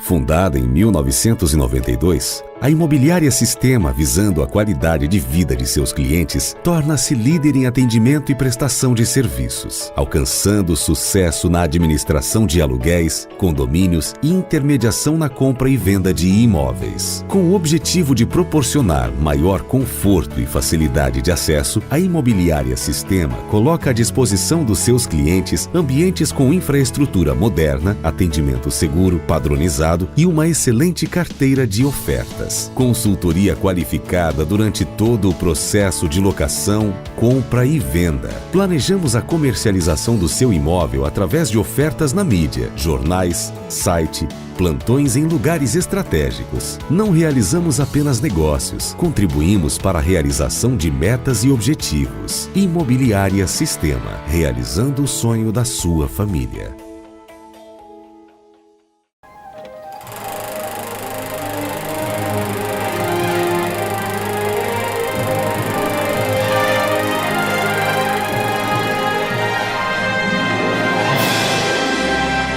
Fundada em 1992, a Imobiliária Sistema, visando a qualidade de vida de seus clientes, torna-se líder em atendimento e prestação de serviços, alcançando sucesso na administração de aluguéis, condomínios e intermediação na compra e venda de imóveis. Com o objetivo de proporcionar maior conforto e facilidade de acesso, a Imobiliária Sistema coloca à disposição dos seus clientes ambientes com infraestrutura moderna, atendimento seguro, padronizado e uma excelente carteira de ofertas. Consultoria qualificada durante todo o processo de locação, compra e venda. Planejamos a comercialização do seu imóvel através de ofertas na mídia, jornais, site, plantões em lugares estratégicos. Não realizamos apenas negócios, contribuímos para a realização de metas e objetivos. Imobiliária Sistema, realizando o sonho da sua família.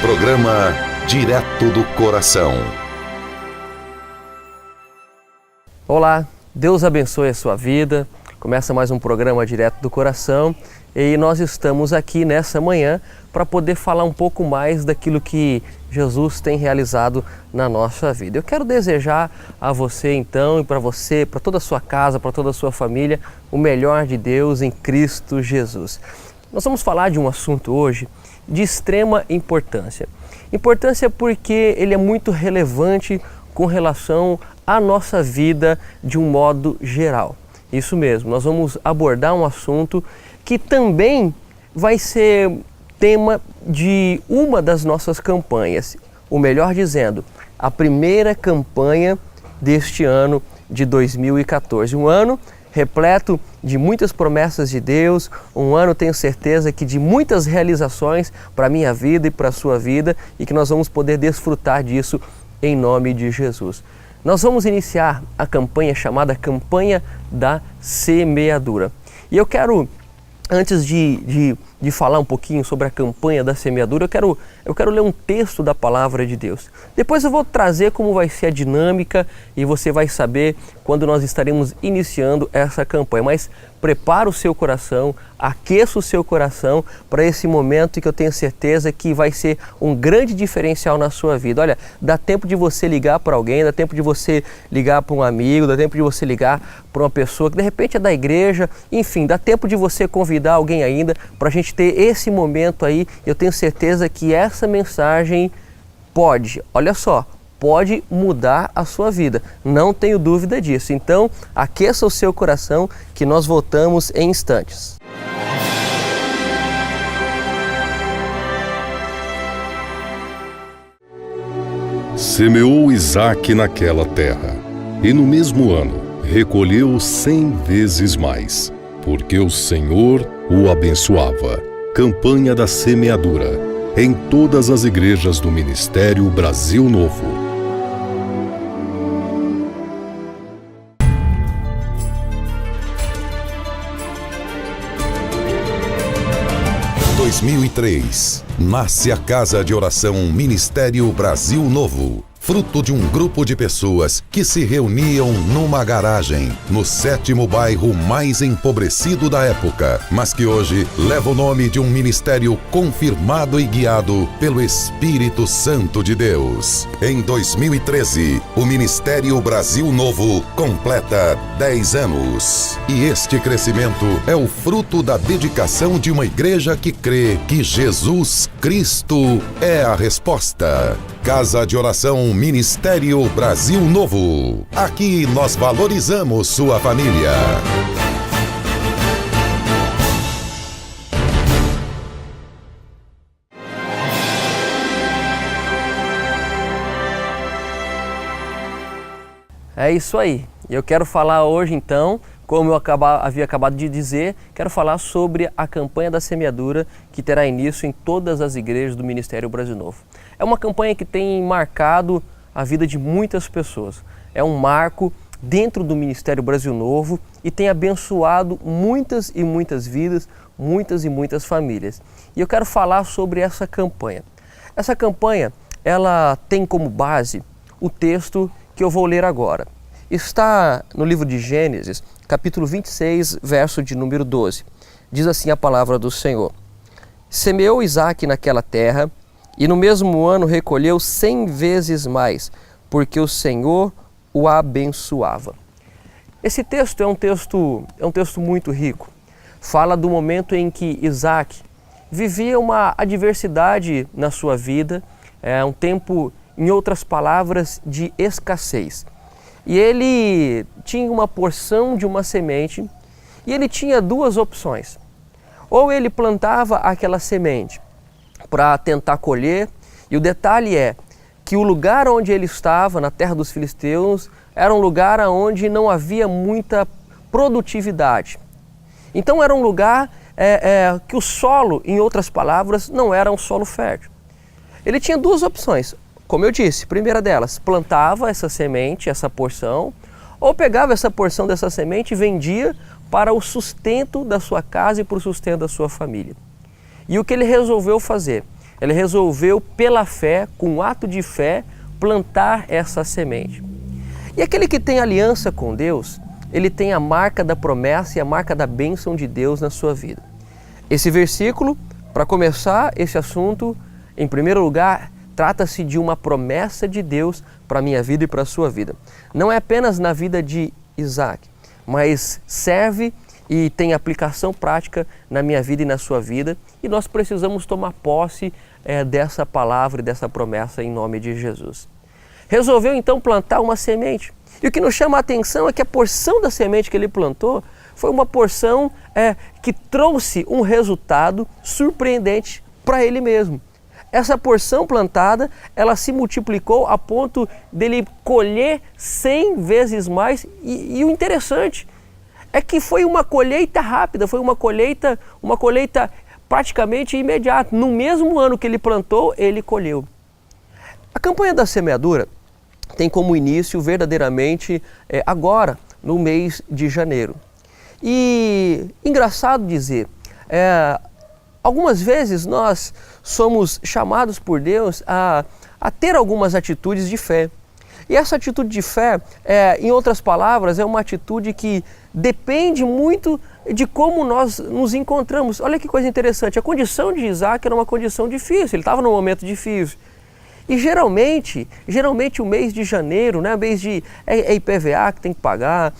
Programa Direto do Coração. Olá, Deus abençoe a sua vida. Começa mais um programa Direto do Coração e nós estamos aqui nessa manhã para poder falar um pouco mais daquilo que Jesus tem realizado na nossa vida. Eu quero desejar a você então e para você, para toda a sua casa, para toda a sua família, o melhor de Deus em Cristo Jesus. Nós vamos falar de um assunto hoje de extrema importância. Importância porque ele é muito relevante com relação à nossa vida de um modo geral. Isso mesmo, nós vamos abordar um assunto que também vai ser tema de uma das nossas campanhas, ou melhor dizendo, a primeira campanha deste ano de 2014. Um ano repleto de muitas promessas de Deus, um ano, tenho certeza, que de muitas realizações para a minha vida e para a sua vida e que nós vamos poder desfrutar disso em nome de Jesus. Nós vamos iniciar a campanha chamada Campanha da Semeadura. E eu quero, antes de falar um pouquinho sobre a campanha da semeadura, eu quero ler um texto da Palavra de Deus. Depois eu vou trazer como vai ser a dinâmica e você vai saber quando nós estaremos iniciando essa campanha. Mas prepara o seu coração, aqueça o seu coração para esse momento que eu tenho certeza que vai ser um grande diferencial na sua vida. Olha, dá tempo de você ligar para alguém, dá tempo de você ligar para um amigo, dá tempo de você ligar para uma pessoa que de repente é da igreja, enfim, dá tempo de você convidar alguém ainda para a gente ter esse momento aí. Eu tenho certeza que essa mensagem pode, olha só, pode mudar a sua vida, não tenho dúvida disso. Então, aqueça o seu coração que nós voltamos em instantes. Semeou Isaque naquela terra, e no mesmo ano recolheu 100 vezes mais, porque o Senhor o abençoava. Campanha da Semeadura, em todas as igrejas do Ministério Brasil Novo. 2003, nasce a Casa de Oração Ministério Brasil Novo, fruto de um grupo de pessoas que se reuniam numa garagem, no 7º bairro mais empobrecido da época, mas que hoje leva o nome de um ministério confirmado e guiado pelo Espírito Santo de Deus. Em 2013, o Ministério Brasil Novo completa 10 anos. E este crescimento é o fruto da dedicação de uma igreja que crê que Jesus Cristo é a resposta. Casa de Oração Ministério Brasil Novo. Aqui nós valorizamos sua família. É isso aí. Eu quero falar hoje então, como eu havia acabado de dizer, quero falar sobre a campanha da semeadura que terá início em todas as igrejas do Ministério Brasil Novo. É uma campanha que tem marcado a vida de muitas pessoas. É um marco dentro do Ministério Brasil Novo e tem abençoado muitas e muitas vidas, muitas e muitas famílias. E eu quero falar sobre essa campanha. Essa campanha, ela tem como base o texto que eu vou ler agora. Está no livro de Gênesis, capítulo 26, verso de número 12. Diz assim a palavra do Senhor: Semeou Isaque naquela terra, e no mesmo ano recolheu 100 vezes mais, porque o Senhor o abençoava. Esse texto é um texto muito rico. Fala do momento em que Isaque vivia uma adversidade na sua vida, um tempo, em outras palavras, de escassez. E ele tinha uma porção de uma semente e ele tinha duas opções. Ou ele plantava aquela semente para tentar colher, e o detalhe é que o lugar onde ele estava, na terra dos filisteus, era um lugar onde não havia muita produtividade. Então era um lugar que o solo, em outras palavras, não era um solo fértil. Ele tinha duas opções, como eu disse, primeira delas, plantava essa semente, essa porção, ou pegava essa porção dessa semente e vendia para o sustento da sua casa e para o sustento da sua família. E o que ele resolveu fazer? Ele resolveu, pela fé, com um ato de fé, plantar essa semente. E aquele que tem aliança com Deus, ele tem a marca da promessa e a marca da bênção de Deus na sua vida. Esse versículo, para começar esse assunto, em primeiro lugar, trata-se de uma promessa de Deus para a minha vida e para a sua vida. Não é apenas na vida de Isaque, mas serve e tem aplicação prática na minha vida e na sua vida, e nós precisamos tomar posse dessa palavra e dessa promessa em nome de Jesus. Resolveu então plantar uma semente. E o que nos chama a atenção é que a porção da semente que ele plantou foi uma porção que trouxe um resultado surpreendente para ele mesmo. Essa porção plantada, ela se multiplicou a ponto dele colher 100 vezes mais. E o interessante é que foi uma colheita rápida, foi uma colheita praticamente imediata. No mesmo ano que ele plantou, ele colheu. A campanha da semeadura tem como início verdadeiramente agora, no mês de janeiro. E engraçado dizer, algumas vezes nós somos chamados por Deus a ter algumas atitudes de fé. E essa atitude de fé, em outras palavras, é uma atitude que depende muito de como nós nos encontramos. Olha que coisa interessante, a condição de Isaque era uma condição difícil, ele estava num momento difícil. E geralmente o mês de janeiro, né, mês de IPVA que tem que pagar,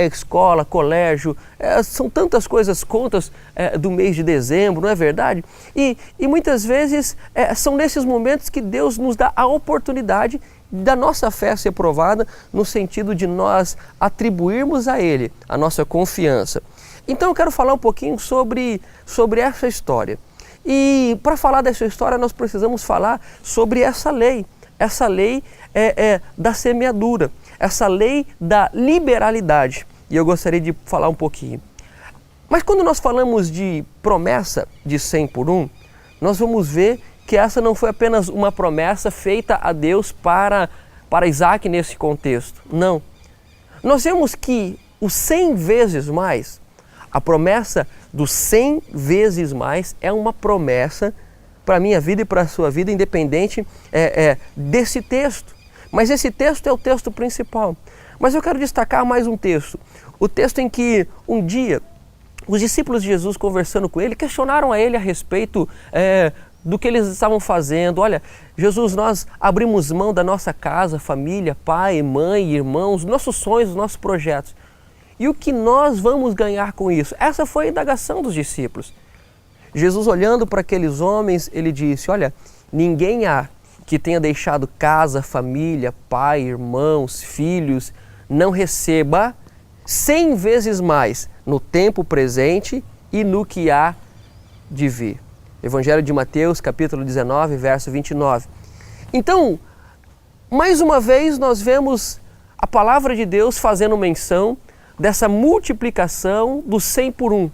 escola, colégio, são tantas coisas, contas do mês de dezembro, não é verdade? E muitas vezes são nesses momentos que Deus nos dá a oportunidade da nossa fé ser provada, no sentido de nós atribuirmos a Ele a nossa confiança. Então eu quero falar um pouquinho sobre essa história. E para falar dessa história nós precisamos falar sobre essa lei da semeadura, essa lei da liberalidade. E eu gostaria de falar um pouquinho. Mas quando nós falamos de promessa de 100 por 1, nós vamos ver que essa não foi apenas uma promessa feita a Deus para Isaque nesse contexto. Não. Nós vemos que o 100 vezes mais, a promessa dos 100 vezes mais é uma promessa para a minha vida e para a sua vida, independente desse texto. Mas esse texto é o texto principal. Mas eu quero destacar mais um texto. O texto em que um dia os discípulos de Jesus, conversando com ele, questionaram a ele a respeito do que eles estavam fazendo. Olha, Jesus, nós abrimos mão da nossa casa, família, pai, mãe, irmãos, nossos sonhos, nossos projetos. E o que nós vamos ganhar com isso? Essa foi a indagação dos discípulos. Jesus, olhando para aqueles homens, ele disse, olha, ninguém há que tenha deixado casa, família, pai, irmãos, filhos, não receba 100 vezes mais no tempo presente e no que há de vir. Evangelho de Mateus, capítulo 19, verso 29. Então, mais uma vez nós vemos a palavra de Deus fazendo menção dessa multiplicação do 100 por 1.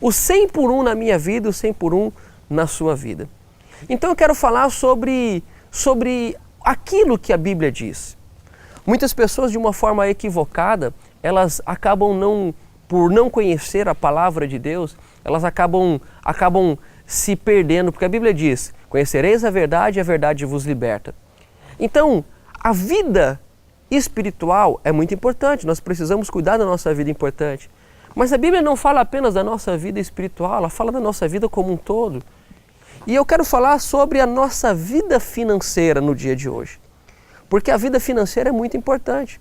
O 100 por 1 na minha vida, o 100 por 1 na sua vida. Então eu quero falar sobre aquilo que a Bíblia diz. Muitas pessoas, de uma forma equivocada, elas acabam por não conhecer a palavra de Deus, elas acabam se perdendo, porque a Bíblia diz, conhecereis a verdade e a verdade vos liberta. Então, a vida espiritual é muito importante, nós precisamos cuidar da nossa vida importante. Mas a Bíblia não fala apenas da nossa vida espiritual, ela fala da nossa vida como um todo. E eu quero falar sobre a nossa vida financeira no dia de hoje. Porque a vida financeira é muito importante.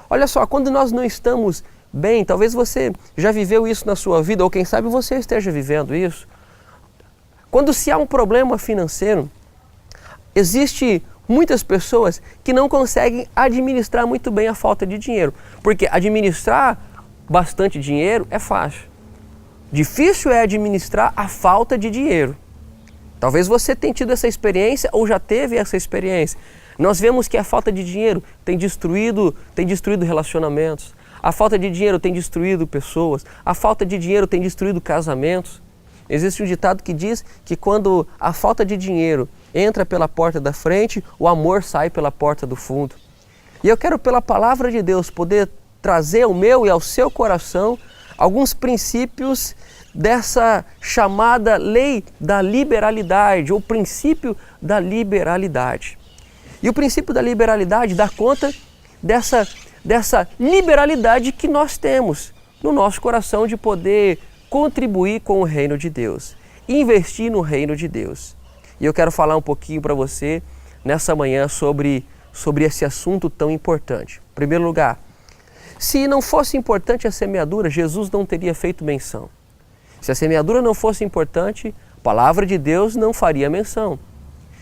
Olha só, quando nós não estamos bem, talvez você já viveu isso na sua vida, ou quem sabe você esteja vivendo isso. Quando se há um problema financeiro, existe muitas pessoas que não conseguem administrar muito bem a falta de dinheiro. Porque administrar bastante dinheiro é fácil. Difícil é administrar a falta de dinheiro. Talvez você tenha tido essa experiência ou já teve essa experiência. Nós vemos que a falta de dinheiro tem destruído relacionamentos. A falta de dinheiro tem destruído pessoas. A falta de dinheiro tem destruído casamentos. Existe um ditado que diz que quando a falta de dinheiro entra pela porta da frente, o amor sai pela porta do fundo. E eu quero, pela palavra de Deus, poder trazer ao meu e ao seu coração alguns princípios dessa chamada lei da liberalidade, ou princípio da liberalidade. E o princípio da liberalidade dá conta dessa liberalidade que nós temos no nosso coração de poder contribuir com o reino de Deus, investir no reino de Deus. E eu quero falar um pouquinho para você nessa manhã sobre esse assunto tão importante. Em primeiro lugar, se não fosse importante a semeadura, Jesus não teria feito menção. Se a semeadura não fosse importante, a palavra de Deus não faria menção.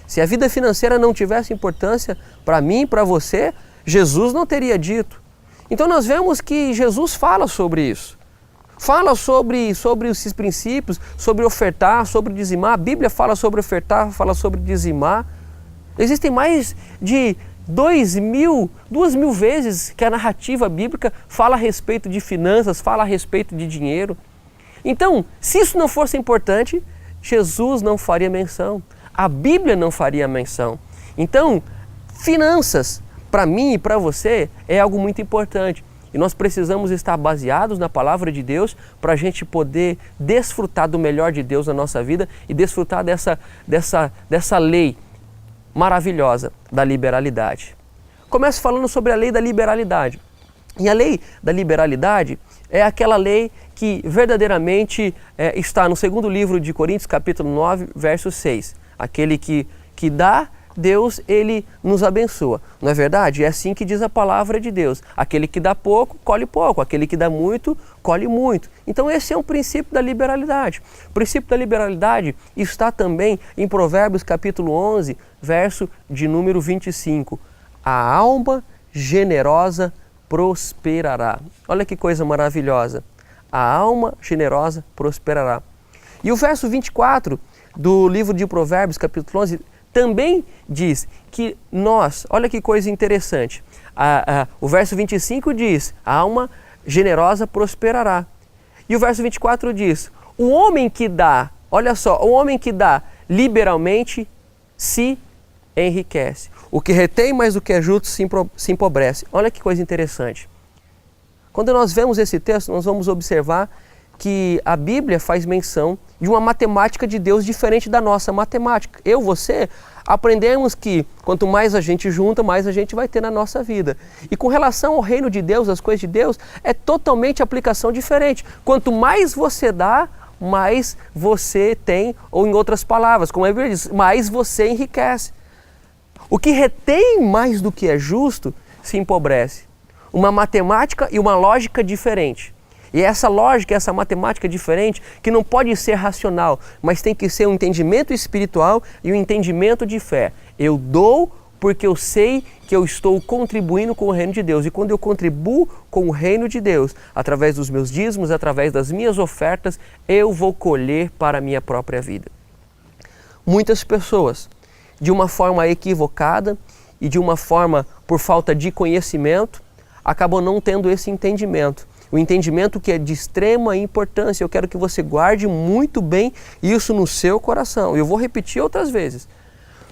Se a vida financeira não tivesse importância para mim e para você, Jesus não teria dito. Então nós vemos que Jesus fala sobre isso. Fala sobre esses princípios, sobre ofertar, sobre dizimar. A Bíblia fala sobre ofertar, fala sobre dizimar. Existem mais de 2.000 vezes que a narrativa bíblica fala a respeito de finanças, fala a respeito de dinheiro. Então, se isso não fosse importante, Jesus não faria menção. A Bíblia não faria menção. Então, finanças, para mim e para você, é algo muito importante. E nós precisamos estar baseados na palavra de Deus para a gente poder desfrutar do melhor de Deus na nossa vida e desfrutar dessa lei maravilhosa da liberalidade. Começo falando sobre a lei da liberalidade. E a lei da liberalidade é aquela lei que verdadeiramente está no segundo livro de Coríntios, capítulo 9, verso 6. Aquele que dá, Deus, Ele nos abençoa. Não é verdade? É assim que diz a palavra de Deus. Aquele que dá pouco, colhe pouco. Aquele que dá muito, colhe muito. Então esse é um princípio da liberalidade. O princípio da liberalidade está também em Provérbios capítulo 11, verso de número 25. A alma generosa prosperará. Olha que coisa maravilhosa. A alma generosa prosperará. E o verso 24 do livro de Provérbios, capítulo 11, também diz que nós, olha que coisa interessante, o verso 25 diz, a alma generosa prosperará. E o verso 24 diz, o homem que dá, olha só, o homem que dá liberalmente se enriquece. O que retém mais do que é justo se empobrece. Olha que coisa interessante. Quando nós vemos esse texto, nós vamos observar que a Bíblia faz menção de uma matemática de Deus diferente da nossa matemática. Eu, você, aprendemos que quanto mais a gente junta, mais a gente vai ter na nossa vida. E com relação ao reino de Deus, as coisas de Deus, é totalmente aplicação diferente. Quanto mais você dá, mais você tem, ou em outras palavras, como a Bíblia diz, mais você enriquece. O que retém mais do que é justo se empobrece. Uma matemática e uma lógica diferente. E essa lógica, essa matemática diferente, que não pode ser racional, mas tem que ser um entendimento espiritual e um entendimento de fé. Eu dou porque eu sei que eu estou contribuindo com o reino de Deus. E quando eu contribuo com o reino de Deus, através dos meus dízimos, através das minhas ofertas, eu vou colher para a minha própria vida. Muitas pessoas, de uma forma equivocada e de uma forma por falta de conhecimento, acabam não tendo esse entendimento. O entendimento que é de extrema importância. Eu quero que você guarde muito bem isso no seu coração. Eu vou repetir outras vezes.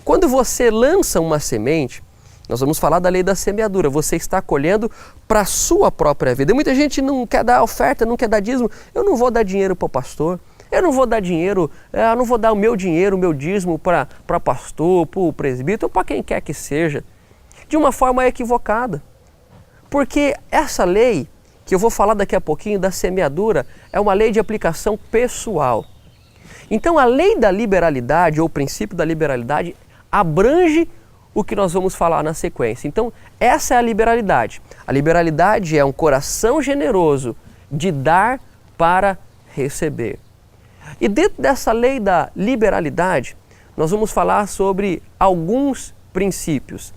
Quando você lança uma semente, nós vamos falar da lei da semeadura. Você está colhendo para a sua própria vida. E muita gente não quer dar oferta, não quer dar dízimo. Eu não vou dar dinheiro para o pastor. Eu não vou dar dinheiro, eu não vou dar o meu dinheiro, o meu dízimo para pastor, para o presbítero, ou para quem quer que seja, de uma forma equivocada. Porque essa lei, que eu vou falar daqui a pouquinho, da semeadura, é uma lei de aplicação pessoal. Então a lei da liberalidade, ou o princípio da liberalidade, abrange o que nós vamos falar na sequência. Então essa é a liberalidade. A liberalidade é um coração generoso de dar para receber. E dentro dessa lei da liberalidade, nós vamos falar sobre alguns princípios,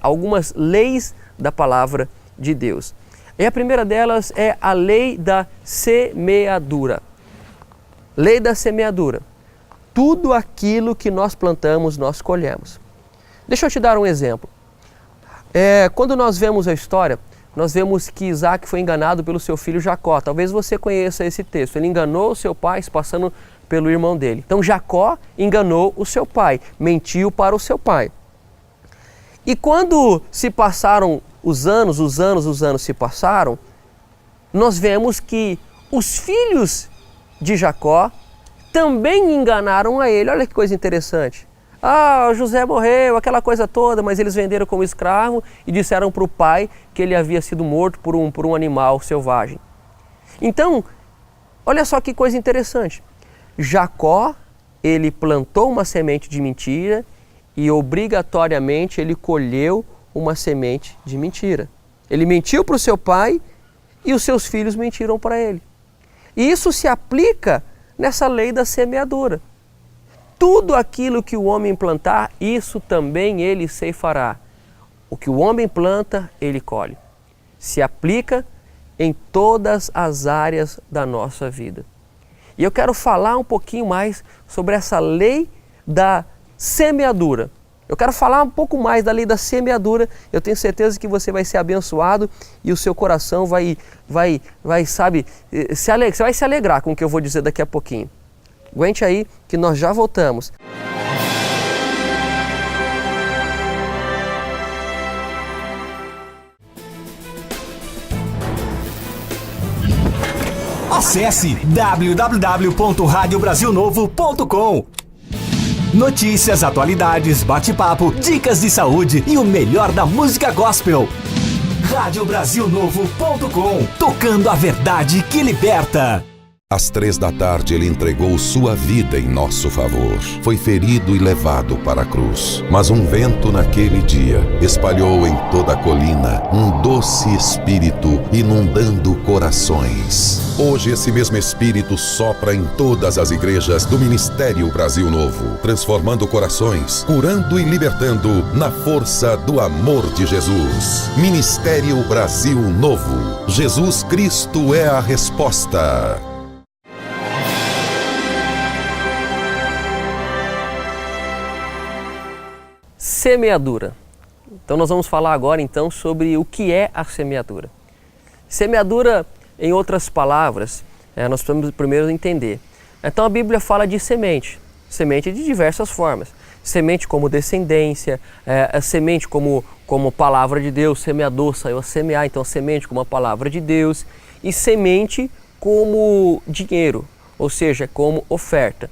algumas leis da palavra de Deus. E a primeira delas é a lei da semeadura. Lei da semeadura. Tudo aquilo que nós plantamos, nós colhemos. Deixa eu te dar um exemplo. Quando nós vemos a história, nós vemos que Isaac foi enganado pelo seu filho Jacó. Talvez você conheça esse texto. Ele enganou o seu pai se passando pelo irmão dele. Então Jacó enganou o seu pai, mentiu para o seu pai. E quando se passaram os anos se passaram, nós vemos que os filhos de Jacó também enganaram a ele. Olha que coisa interessante. José morreu, aquela coisa toda, mas eles venderam como escravo e disseram para o pai que ele havia sido morto por um animal selvagem. Então, olha só que coisa interessante. Jacó, ele plantou uma semente de mentira e obrigatoriamente ele colheu uma semente de mentira. Ele mentiu para o seu pai e os seus filhos mentiram para ele. E isso se aplica nessa lei da semeadura. Tudo aquilo que o homem plantar, isso também ele ceifará. O que o homem planta, ele colhe. Se aplica em todas as áreas da nossa vida. E eu quero falar um pouquinho mais sobre essa lei da semeadura. Eu quero falar um pouco mais da lei da semeadura. Eu tenho certeza que você vai ser abençoado e o seu coração vai se alegrar com o que eu vou dizer daqui a pouquinho. Aguente aí que nós já voltamos. Acesse www.radiobrasilnovo.com. Notícias, atualidades, bate-papo, dicas de saúde e o melhor da música gospel. Radiobrasilnovo.com. Tocando a verdade que liberta. Às 15h ele entregou sua vida em nosso favor. Foi ferido e levado para a cruz. Mas um vento naquele dia espalhou em toda a colina um doce espírito inundando corações. Hoje esse mesmo espírito sopra em todas as igrejas do Ministério Brasil Novo, transformando corações, curando e libertando na força do amor de Jesus. Ministério Brasil Novo. Jesus Cristo é a resposta. Semeadura. Então nós vamos falar agora então sobre o que é a semeadura. Semeadura, em outras palavras, nós precisamos primeiro entender. Então a Bíblia fala de semente de diversas formas. Semente como descendência, semente como palavra de Deus, semeador saiu a semear, então semente como a palavra de Deus, e semente como dinheiro, ou seja, como oferta.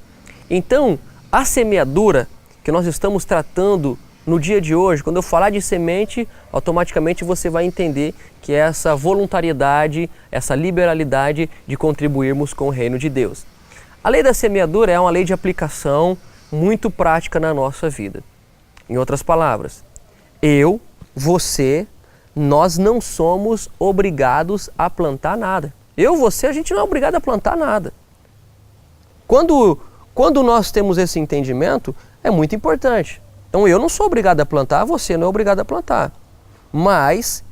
Então a semeadura que nós estamos tratando no dia de hoje, quando eu falar de semente, automaticamente você vai entender que é essa voluntariedade, essa liberalidade de contribuirmos com o reino de Deus. A lei da semeadura é uma lei de aplicação muito prática na nossa vida. Em outras palavras, nós não somos obrigados a plantar nada. A gente não é obrigado a plantar nada. Quando nós temos esse entendimento, é muito importante. Então eu não sou obrigado a plantar, você não é obrigado a plantar. Mas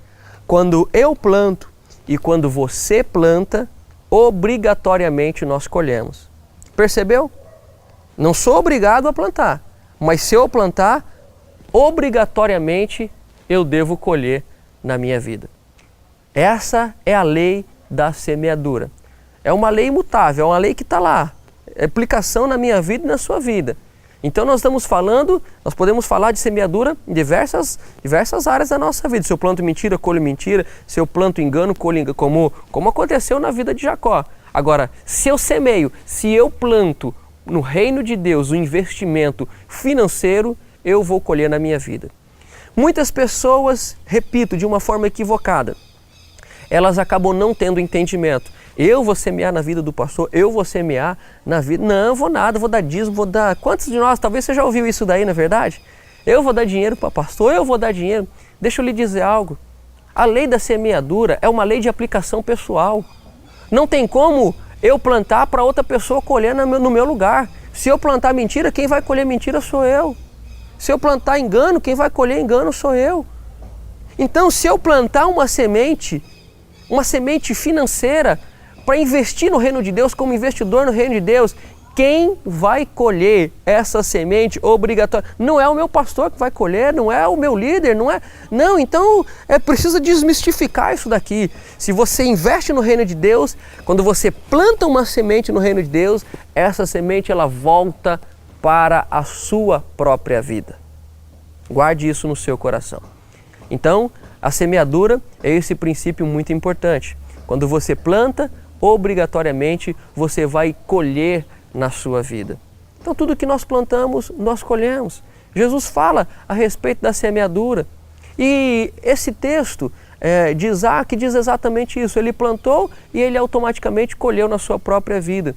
quando eu planto e quando você planta, obrigatoriamente nós colhemos. Percebeu? Não sou obrigado a plantar, mas se eu plantar, obrigatoriamente eu devo colher na minha vida. Essa é a lei da semeadura. É uma lei imutável, é uma lei que está lá. É aplicação na minha vida e na sua vida. Então nós podemos falar de semeadura em diversas áreas da nossa vida. Se eu planto mentira, colho mentira. Se eu planto engano, colho engano, como aconteceu na vida de Jacó. Agora, se eu semeio, se eu planto no reino de Deus o investimento financeiro, eu vou colher na minha vida. Muitas pessoas, repito, de uma forma equivocada, elas acabam não tendo entendimento. Eu vou semear na vida do pastor, eu vou semear na vida... Não, vou nada, vou dar dízimo, vou dar... Quantos de nós, talvez você já ouviu isso daí, não é verdade? Eu vou dar dinheiro para pastor, eu vou dar dinheiro. Deixa eu lhe dizer algo. A lei da semeadura é uma lei de aplicação pessoal. Não tem como eu plantar para outra pessoa colher no meu lugar. Se eu plantar mentira, quem vai colher mentira sou eu. Se eu plantar engano, quem vai colher engano sou eu. Então, se eu plantar uma semente financeira para investir no reino de Deus, como investidor no reino de Deus, quem vai colher essa semente obrigatória? Não é o meu pastor que vai colher, não é o meu líder, não é... Não, então é preciso desmistificar isso daqui. Se você investe no reino de Deus, quando você planta uma semente no reino de Deus, essa semente ela volta para a sua própria vida. Guarde isso no seu coração. Então, a semeadura é esse princípio muito importante. Quando você planta, obrigatoriamente você vai colher na sua vida. Então tudo que nós plantamos, nós colhemos. Jesus fala a respeito da semeadura. E esse texto de Isaac diz exatamente isso. Ele plantou e ele automaticamente colheu na sua própria vida.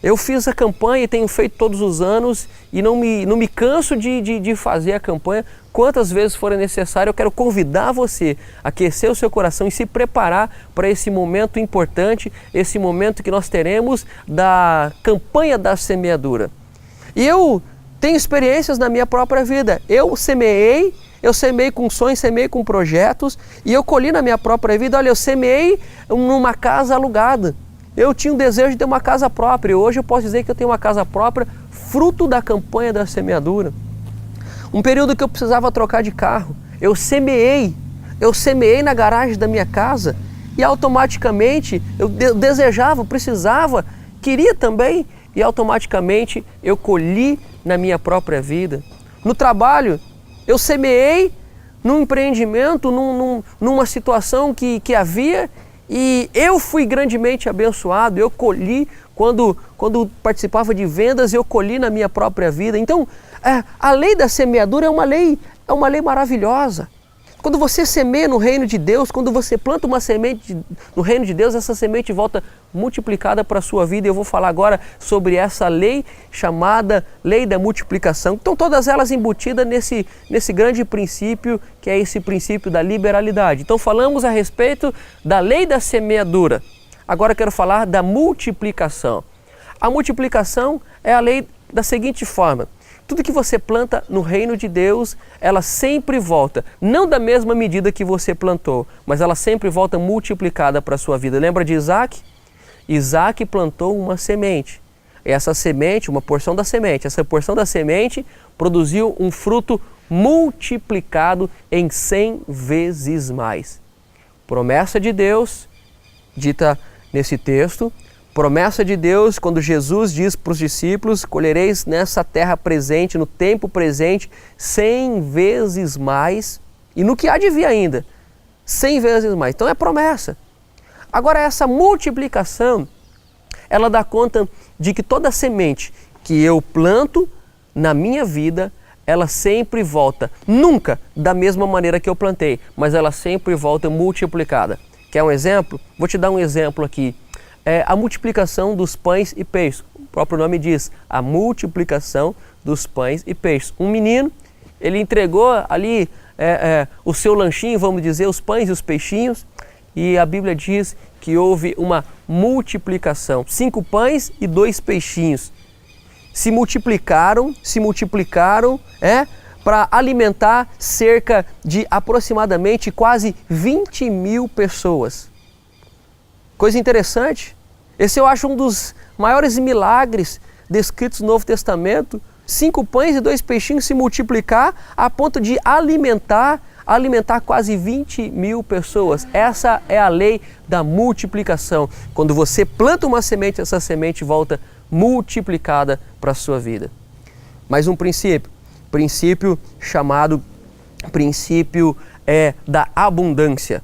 Eu fiz a campanha e tenho feito todos os anos e não me canso de fazer a campanha. Quantas vezes for necessário, eu quero convidar você a aquecer o seu coração e se preparar para esse momento importante, esse momento que nós teremos da campanha da semeadura. E eu tenho experiências na minha própria vida. Eu semeei com sonhos, semeei com projetos e eu colhi na minha própria vida. Olha, eu semeei numa casa alugada. Eu tinha um desejo de ter uma casa própria. Hoje eu posso dizer que eu tenho uma casa própria, fruto da campanha da semeadura. Um período que eu precisava trocar de carro, eu semeei na garagem da minha casa e automaticamente eu desejava, precisava, queria também e automaticamente eu colhi na minha própria vida. No trabalho, eu semeei num empreendimento, numa situação que havia e eu fui grandemente abençoado, eu colhi quando participava de vendas, eu colhi na minha própria vida. Então, a lei da semeadura é uma lei maravilhosa. Quando você semeia no reino de Deus, quando você planta uma semente no reino de Deus, essa semente volta multiplicada para a sua vida. Eu vou falar agora sobre essa lei chamada lei da multiplicação. Então todas elas embutidas nesse grande princípio, que é esse princípio da liberalidade. Então falamos a respeito da lei da semeadura. Agora eu quero falar da multiplicação. A multiplicação é a lei da seguinte forma. Tudo que você planta no reino de Deus, ela sempre volta, não da mesma medida que você plantou, mas ela sempre volta multiplicada para a sua vida. Lembra de Isaac? Isaac plantou uma semente. Essa semente, uma porção da semente, essa porção da semente produziu um fruto multiplicado em 100 vezes mais. Promessa de Deus, dita nesse texto, promessa de Deus, quando Jesus diz para os discípulos, colhereis nessa terra presente, no tempo presente, 100 vezes mais, e no que há de vir ainda, 100 vezes mais. Então é promessa. Agora essa multiplicação, ela dá conta de que toda semente que eu planto na minha vida, ela sempre volta, nunca da mesma maneira que eu plantei, mas ela sempre volta multiplicada. Quer um exemplo? Vou te dar um exemplo aqui. A multiplicação dos pães e peixes. O próprio nome diz, a multiplicação dos pães e peixes. Um menino, ele entregou ali o seu lanchinho, vamos dizer, os pães e os peixinhos, e a Bíblia diz que houve uma multiplicação. 5 pães e 2 peixinhos. Se multiplicaram, para alimentar cerca de aproximadamente quase 20 mil pessoas. Coisa interessante. Esse eu acho um dos maiores milagres descritos no Novo Testamento. 5 pães e 2 peixinhos se multiplicar a ponto de alimentar quase 20 mil pessoas. Essa é a lei da multiplicação. Quando você planta uma semente, essa semente volta multiplicada para a sua vida. Mais um princípio chamado princípio da abundância.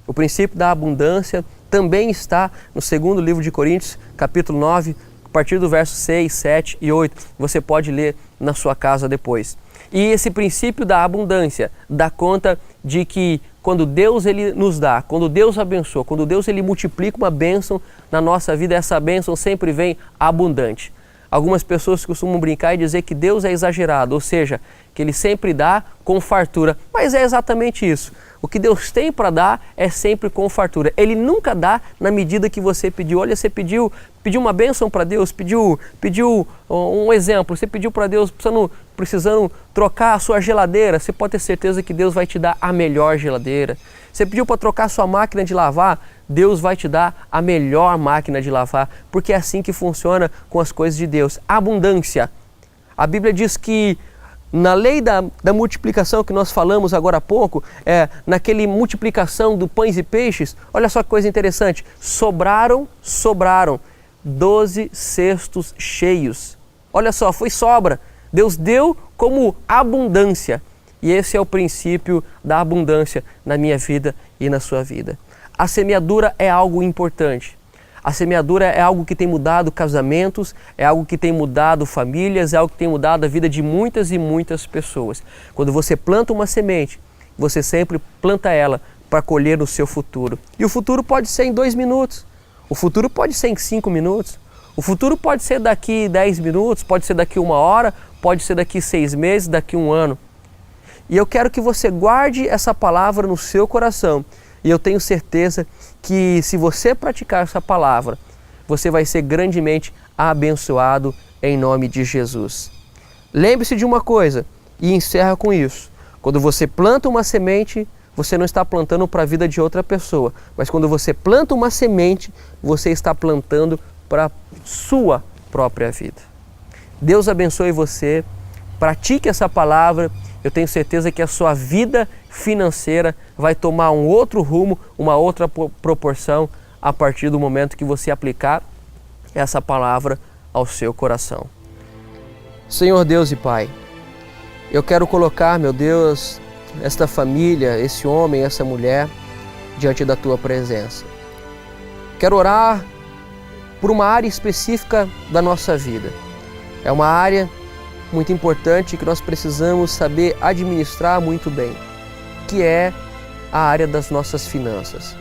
O princípio da abundância também está no segundo livro de Coríntios, capítulo 9, a partir do verso 6, 7 e 8. Você pode ler na sua casa depois. E esse princípio da abundância dá conta de que quando Deus ele nos dá, quando Deus abençoa, quando Deus ele multiplica uma bênção na nossa vida, essa bênção sempre vem abundante. Algumas pessoas costumam brincar e dizer que Deus é exagerado, ou seja, que Ele sempre dá com fartura. Mas é exatamente isso. O que Deus tem para dar é sempre com fartura. Ele nunca dá na medida que você pediu. Olha, você pediu uma bênção para Deus, pediu um exemplo, você pediu para Deus precisando trocar a sua geladeira. Você pode ter certeza que Deus vai te dar a melhor geladeira. Você pediu para trocar a sua máquina de lavar, Deus vai te dar a melhor máquina de lavar, porque é assim que funciona com as coisas de Deus. Abundância. A Bíblia diz que na lei da multiplicação que nós falamos agora há pouco, naquele multiplicação do pães e peixes, olha só que coisa interessante, sobraram 12 cestos cheios. Olha só, foi sobra. Deus deu como abundância. E esse é o princípio da abundância na minha vida e na sua vida. A semeadura é algo importante. A semeadura é algo que tem mudado casamentos, é algo que tem mudado famílias, é algo que tem mudado a vida de muitas e muitas pessoas. Quando você planta uma semente, você sempre planta ela para colher no seu futuro. E o futuro pode ser em 2 minutos, o futuro pode ser em 5 minutos, o futuro pode ser daqui 10 minutos, pode ser daqui 1 hora, pode ser daqui 6 meses, daqui 1 ano. E eu quero que você guarde essa palavra no seu coração. E eu tenho certeza que se você praticar essa palavra, você vai ser grandemente abençoado em nome de Jesus. Lembre-se de uma coisa e encerra com isso. Quando você planta uma semente, você não está plantando para a vida de outra pessoa. Mas quando você planta uma semente, você está plantando para a sua própria vida. Deus abençoe você. Pratique essa palavra. Eu tenho certeza que a sua vida financeira vai tomar um outro rumo, uma outra proporção a partir do momento que você aplicar essa palavra ao seu coração. Senhor Deus e Pai, eu quero colocar, meu Deus, esta família, esse homem, essa mulher, diante da Tua presença. Quero orar por uma área específica da nossa vida. É uma área muito importante que nós precisamos saber administrar muito bem, que é a área das nossas finanças.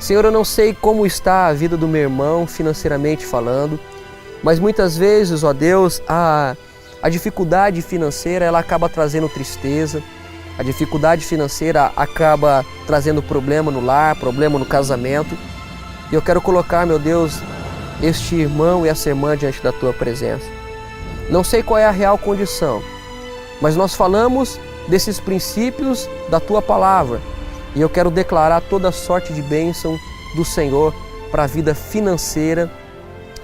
Senhor, eu não sei como está a vida do meu irmão financeiramente falando, mas muitas vezes, ó Deus, a dificuldade financeira ela acaba trazendo tristeza, a dificuldade financeira acaba trazendo problema no lar, problema no casamento. E eu quero colocar, meu Deus, este irmão e essa irmã diante da Tua presença. Não sei qual é a real condição, mas nós falamos desses princípios da Tua palavra e eu quero declarar toda sorte de bênção do Senhor para a vida financeira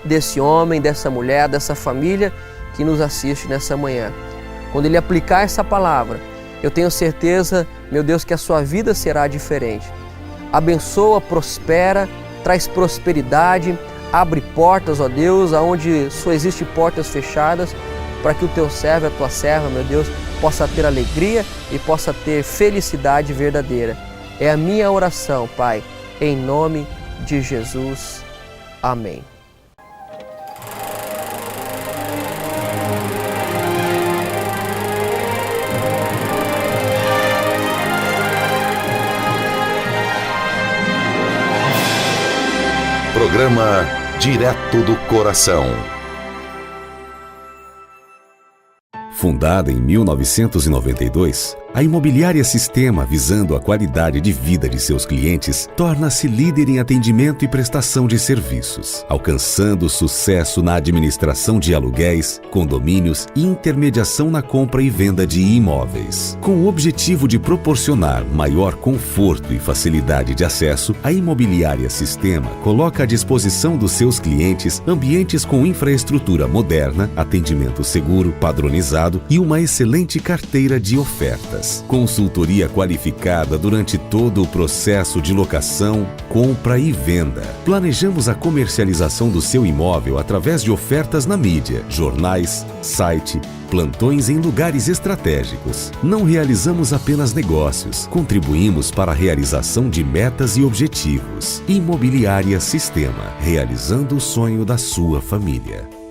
desse homem, dessa mulher, dessa família que nos assiste nessa manhã. Quando ele aplicar essa palavra, eu tenho certeza, meu Deus, que a sua vida será diferente. Abençoa, prospera, traz prosperidade, abre portas, ó Deus, aonde só existem portas fechadas, para que o Teu servo e a Tua serva, meu Deus, possa ter alegria e possa ter felicidade verdadeira. É a minha oração, Pai, em nome de Jesus. Amém. Programa Direto do Coração. Fundada em 1992, a Imobiliária Sistema, visando a qualidade de vida de seus clientes, torna-se líder em atendimento e prestação de serviços, alcançando sucesso na administração de aluguéis, condomínios e intermediação na compra e venda de imóveis. Com o objetivo de proporcionar maior conforto e facilidade de acesso, a Imobiliária Sistema coloca à disposição dos seus clientes ambientes com infraestrutura moderna, atendimento seguro, padronizado e uma excelente carteira de ofertas. Consultoria qualificada durante todo o processo de locação, compra e venda. Planejamos a comercialização do seu imóvel através de ofertas na mídia, jornais, site, plantões em lugares estratégicos. Não realizamos apenas negócios, contribuímos para a realização de metas e objetivos. Imobiliária Sistema, realizando o sonho da sua família.